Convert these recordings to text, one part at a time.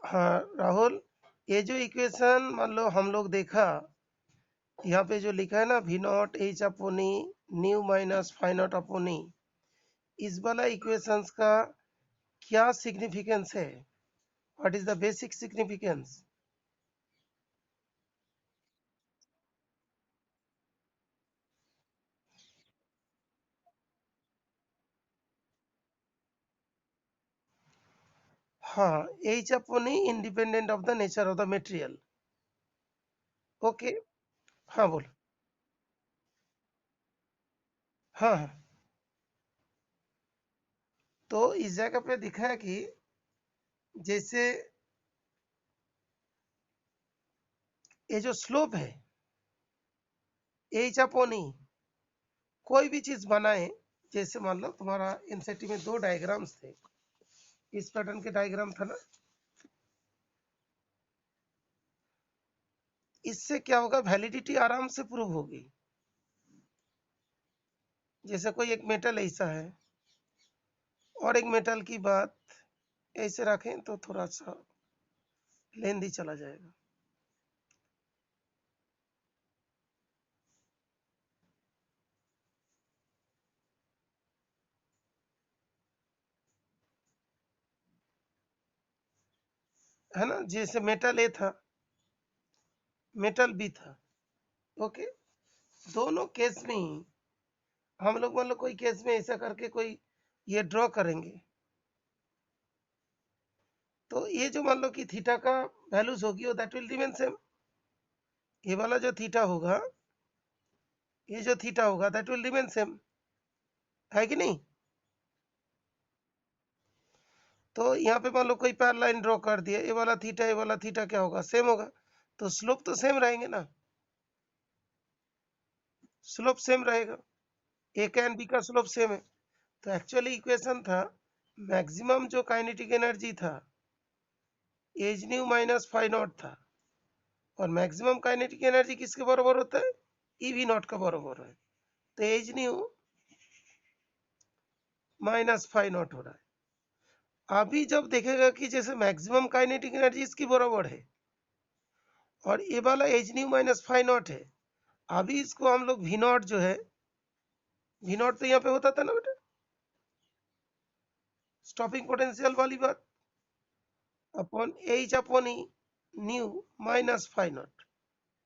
हाँ राहुल, ये जो इक्वेशन मान लो हम लोग देखा, यहाँ पे जो लिखा है ना V naught h upon e nu minus phi naught upon e, इस वाला इक्वेशंस का क्या सिग्निफिकेंस है? What is the basic significance? हाँ, h upon e independent of the nature of the material. Okay. हाँ बोलो। हाँ हाँ, तो इस जगह पे दिखा है कि जैसे ये जो स्लोप है एच अपोनी, कोई भी चीज बनाए, जैसे मान लो तुम्हारा एनसीटी में दो डायग्राम्स थे, इस पैटर्न के डायग्राम था ना, इससे क्या होगा, वैलिडिटी आराम से प्रूव होगी। जैसे कोई एक मेटल ऐसा है और एक मेटल की बात ऐसे रखें तो थोड़ा सा लेंदी चला जाएगा। है ना, जैसे मेटल ए था, मेटल बी था। ओके, दोनों केस में ही हम लोग मान लो कोई केस में ऐसा करके कोई ये ड्रॉ करेंगे, तो ये जो मान लो कि थीटा का वैल्यूज होगी वो दैट विल रिमेन सेम। ये वाला जो थीटा होगा, ये जो थीटा होगा दैट विल रिमेन सेम, है कि नहीं? तो यहाँ पे मान लो कोई पैरेलल लाइन ड्रॉ कर दिया, ये वाला थीटा, ये वाला थीटा क्या होगा, सेम होगा। तो स्लोप तो सेम रहेंगे ना, स्लोप सेम रहेगा, ए का एंड बी का स्लोप सेम है। तो एक्चुअली इक्वेशन था, मैक्सिमम जो काइनेटिक एनर्जी था H new minus phi not था, और मैक्सिमम काइनेटिक एनर्जी किसके बराबर होता है, ई वी नॉट का बराबर है। तो H new minus phi not हो रहा है। अभी जब देखेगा कि जैसे मैक्सिमम काइनेटिक एनर्जी इसकी बराबर है और ये वाला H new minus phi not है, अभी इसको हम लोग वी नॉट जो है, वी नॉट तो यहाँ पे होता था ना बेटा, स्टॉपिंग पोटेंशियल वाली बात, upon H upon E new minus phi not,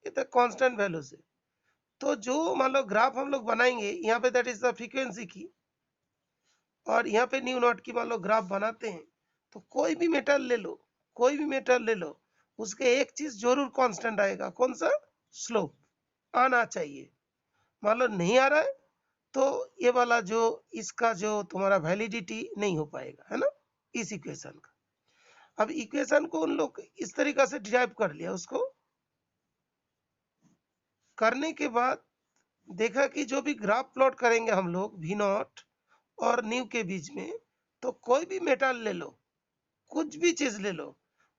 ये तो कांस्टेंट वैल्यूज है। तो जो मान लो ग्राफ हम लोग बनाएंगे यहाँ पे, दैट इज द फ्रीक्वेंसी की, और यहाँ पे न्यू नॉट की मान लो ग्राफ बनाते हैं, तो कोई भी मेटल ले लो, कोई भी मेटल ले लो, उसके एक चीज जरूर कांस्टेंट आएगा, कौन सा, स्लोप आना चाहिए। मान लो नहीं आ रहा है तो ये वाला जो इसका जो तुम्हारा वैलिडिटी नहीं हो पाएगा, है ना, इस इक्वेशन का। अब इक्वेशन को उन लोग इस तरीका से डिराइव कर लिया, उसको करने के बाद देखा कि जो भी ग्राफ प्लॉट करेंगे हम लोग वी नॉट और न्यू के बीच में, तो कोई भी मेटल ले लो, कुछ भी चीज ले लो,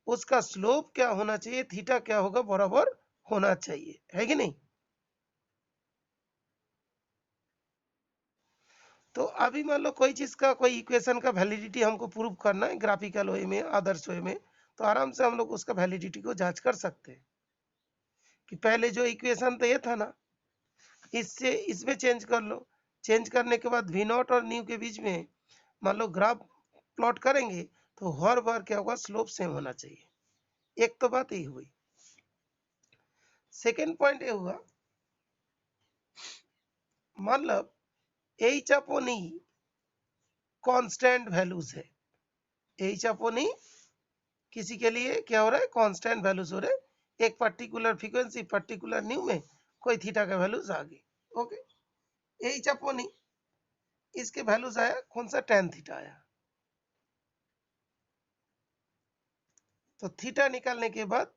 उसका स्लोप क्या होना चाहिए, थीटा क्या होगा, बराबर होना चाहिए, है कि नहीं? तो अभी मान लो कोई चीज का, कोई इक्वेशन का वैलिडिटी हमको प्रूव करना है ग्राफिकल वे में, आदर्श वे में, तो आराम से हम लोग उसका वैलिडिटी को जांच कर सकते हैं कि पहले जो इक्वेशन तो ये था ना, इससे इसमें चेंज कर लो, चेंज करने के बाद वी नॉट और न्यू के बीच में मान लो ग्राफ प्लॉट करेंगे, तो हर बार क्या होगा, स्लोप सेम होना चाहिए। एक तो बात यही हुई। सेकेंड पॉइंट ये हुआ, मतलब एच अपॉन ई कांस्टेंट वैल्यूज है, एच अपॉन ई किसी के लिए क्या हो रहा है, कांस्टेंट वैल्यूज हो रहे हैं, एक पर्टिकुलर फ्रीक्वेंसी पर्टिकुलर न्यू में कोई थीटा का वैल्यूज आ गई। ओके, एच अपॉन ई, इसके वैल्यूज आया कौन सा, टेन थीटा आया। तो थीटा निकालने के बाद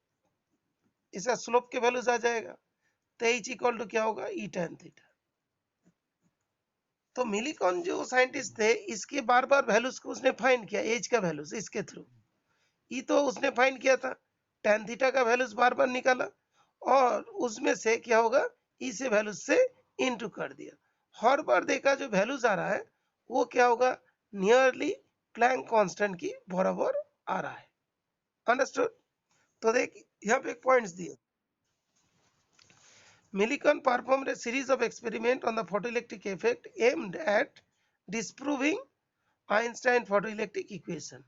इसका स्लोप के वैल्यूज आ जाएगा, तो एच इक्वल टू क्या होगा, ई टेन थीटा। तो मिलीकॉन जो साइंटिस्ट थे, इसके बार बार वैल्यूज को उसने फाइंड किया, एज का वैल्यूज इसके थ्रू, ई तो उसने फाइंड किया था, टेन थीटा का वैल्यूज बार बार निकाला, और उसमें से क्या होगा, ई से वैल्यूज से इनटू कर दिया। हर बार देखा जो वैल्यूज आ रहा है वो क्या होगा, नियरली प्लैंक कांस्टेंट की बराबर आ रहा है। अंडरस्टूड। तो देख यहाँ पे पॉइंट्स दिए। Millikan performed a series of experiments on the photoelectric effect aimed at disproving Einstein photoelectric equation.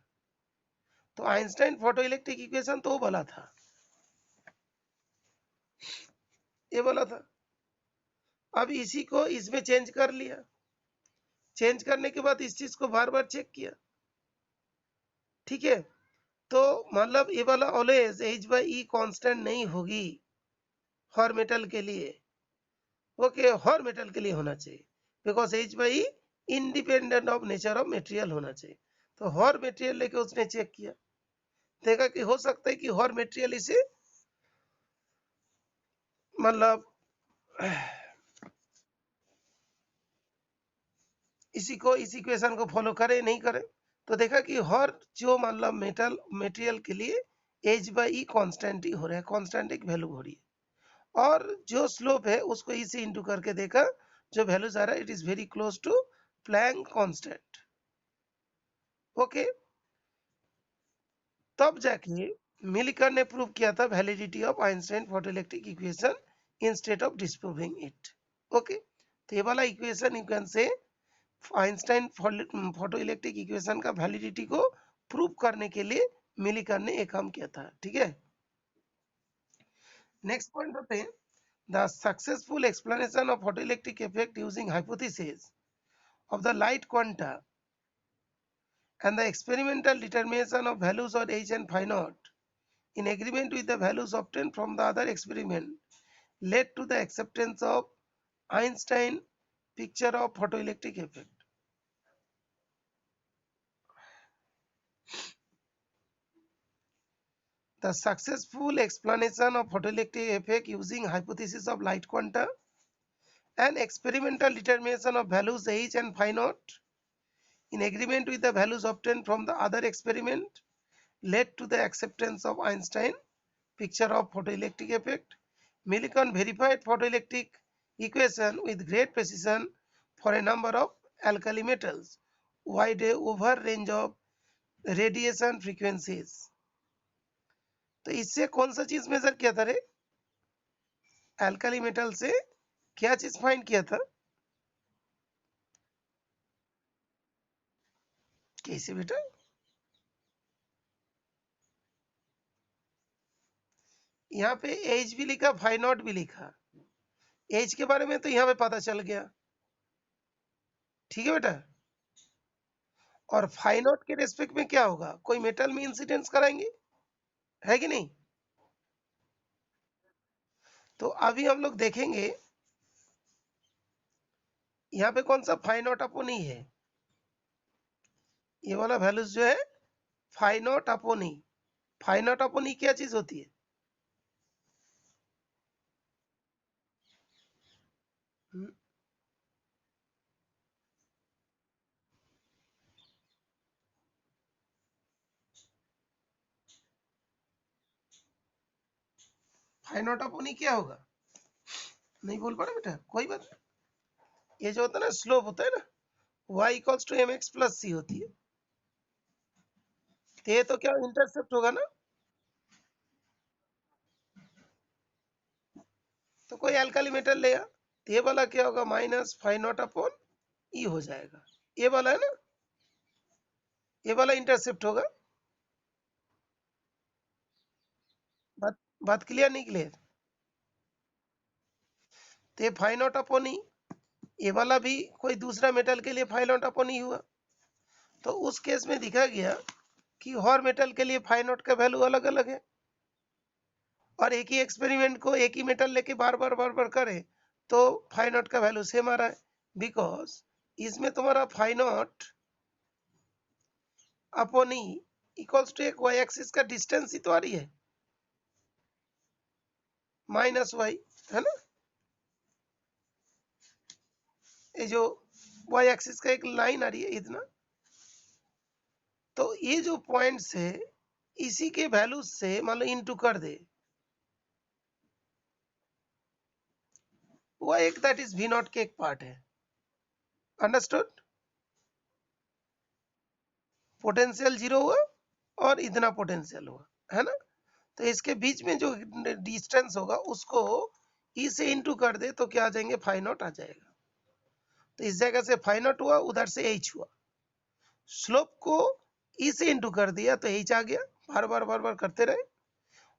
तो आइंस्टाइन फोटोइलेक्ट्रिक इक्वेशन तो वो बोला था, ये बोला था। अब इसी को इसमें चेंज कर लिया, चेंज करने के बाद इस चीज को बार बार चेक किया, ठीक है। तो मतलब ये वाला always H by E constant नहीं होगी हर मेटल के लिए, ओके, हर मेटल के लिए होना चाहिए, because H by E independent of nature of material होना चाहिए। तो हर मेटेरियल लेके उसने चेक किया, देखा कि हो सकता है कि हर मेटेरियल इसे मतलब इसी को इस इक्वेशन को फॉलो करे नहीं करे। तो देखा कि हर जो मतलब मेटल मेटेरियल के लिए एच बाई ई कॉन्स्टेंट ही हो रहा है, कॉन्स्टेंट एक वैल्यू हो रही है, और जो स्लोप है उसको ई से इंटू करके देखा, जो वैल्यूज आ रहा है it is very close to Planck constant, okay. तब जाके मिलकर ने प्रूव किया था validity of Einstein photoelectric equation instead of disproving it, okay. तो ये वाला equation you can say Einstein photoelectric equation का वैलिडिटी को प्रूव करने के लिए मिलिकर ने एक काम किया था, ठीक है। नेक्स्ट पॉइंट होते हैं the successful explanation of photoelectric effect using hypothesis of the light quanta and the experimental determination of values of h and phi naught in agreement with the values obtained from the other experiment led to the acceptance of Einstein picture of photoelectric effect. The successful explanation of photoelectric effect using hypothesis of light quanta and experimental determination of values h and phi naught in agreement with the values obtained from the other experiment led to the acceptance of Einstein picture of photoelectric effect. Millikan verified photoelectric equation with great precision for a number of alkali metals wide over range of radiation frequencies. तो इससे कौन सा चीज major किया था रे? Alkali metal से क्या चीज फाइंड किया था? कैसे बेटा? यहाँ पे एज भी लिखा, फाइ नॉट भी लिखा। एज के बारे में तो यहाँ पे पता चल गया, ठीक है बेटा। और फाइ नॉट के रेस्पेक्ट में क्या होगा? कोई मेटल में इंसिडेंस कराएंगे, है कि नहीं? तो अभी हम लोग देखेंगे यहाँ पे कौन सा फाइ नॉट अपोनी है। ये वाला वैल्यूज जो है फाइ नॉट अपोनी। फाइ नॉट अपोनी क्या चीज होती है? फाइ नॉट अपोनी क्या होगा? नहीं बोल पा रहे बेटा, कोई बात नहीं। ये जो होता है ना स्लोप होता है ना, y equals to mx plus c होती है। तो ये तो क्या इंटरसेप्ट होगा ना, तो कोई अल्काली मेटल लेगा तो ये वाला क्या होगा? माइनस फाइ नॉट अपॉन ई हो जाएगा। ये वाला है ना, ये वाला इंटरसेप्ट होगा। बात बात क्लियर नहीं क्लियर? तो ये फाइ नॉट अपॉन ई, ये वाला भी कोई दूसरा मेटल के लिए फाइ नॉट अपॉन ई हुआ। तो उस केस में दिखा गया कि हर मेटल के लिए फाइ नॉट का वैल्यू अलग अलग है, और एक ही एक्सपेरिमेंट को एक ही मेटल लेके बार बार करे तो फाइ नॉट का वैल्यू सेम आ रहा है, बिकॉज इसमें तुम्हारा phi naught upon e equals to एक वाई एक्सिस का डिस्टेंस ही तो आ रही है, माइनस वाई, है ना। ये जो वाई एक्सिस का एक लाइन आ रही है इतना, तो ये जो पॉइंट्स है इसी के वैल्यूज से मान लो इनटू कर दे, वो एक दैट इज वी नॉट के एक पार्ट है, अंडरस्टूड। पोटेंशियल जीरो हुआ और इतना पोटेंशियल हुआ, है ना। तो इसके बीच में जो डिस्टेंस होगा उसको ई से इंटू कर दे तो क्या आ जाएंगे, फाइव नॉट आ जाएगा। तो इस जगह से फाइव नॉट हुआ, उधर से एच हुआ। स्लोप को ई से इंटू कर दिया तो एच आ गया। बार बार बार बार करते रहे।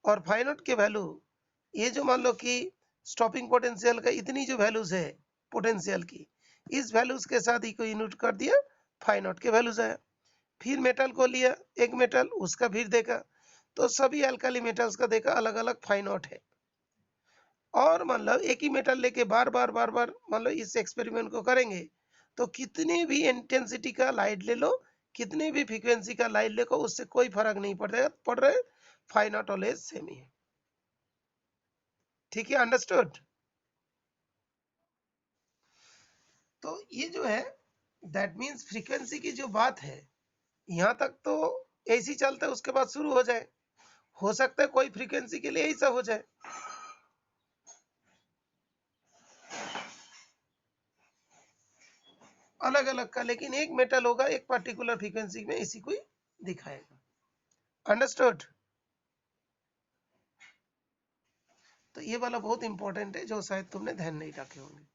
और फाइव नॉट के वैल्यू, ये जो मान लो कि स्टॉपिंग पोटेंशियल का इतनी जो वैल्यूज है पोटेंशियल की, इस वैल्यूज के साथ ही को यूनिट कर दिया, फाइव नॉट के वैल्यूज आया। फिर मेटल को लिया, एक मेटल उसका फिर देखा, तो सभी अल्काली मेटल्स का देखा अलग अलग फाइव नॉट है। और मतलब एक ही मेटल लेके बार बार बार बार मान लो इस एक्सपेरिमेंट को करेंगे तो कितनी भी इंटेंसिटी का लाइट ले लो, कितनी भी फ्रीक्वेंसी का लाइट ले लो, उससे कोई फर्क नहीं पड़ रहा है, फाइव नॉट ऑलवेज सेम ही है। ठीक है, अंडरस्टूड। तो ये जो है दैट मीन्स फ्रीक्वेंसी की जो बात है यहाँ तक तो ऐसे ही चलता है, उसके बाद शुरू हो जाए, हो सकता है कोई फ्रीक्वेंसी के लिए ऐसा हो जाए, अलग अलग का, लेकिन एक मेटल होगा एक पर्टिकुलर फ्रीक्वेंसी में इसी को ही दिखाएगा। अंडरस्टूड। तो ये वाला बहुत इंपॉर्टेंट है जो शायद तुमने ध्यान नहीं रखे होंगे।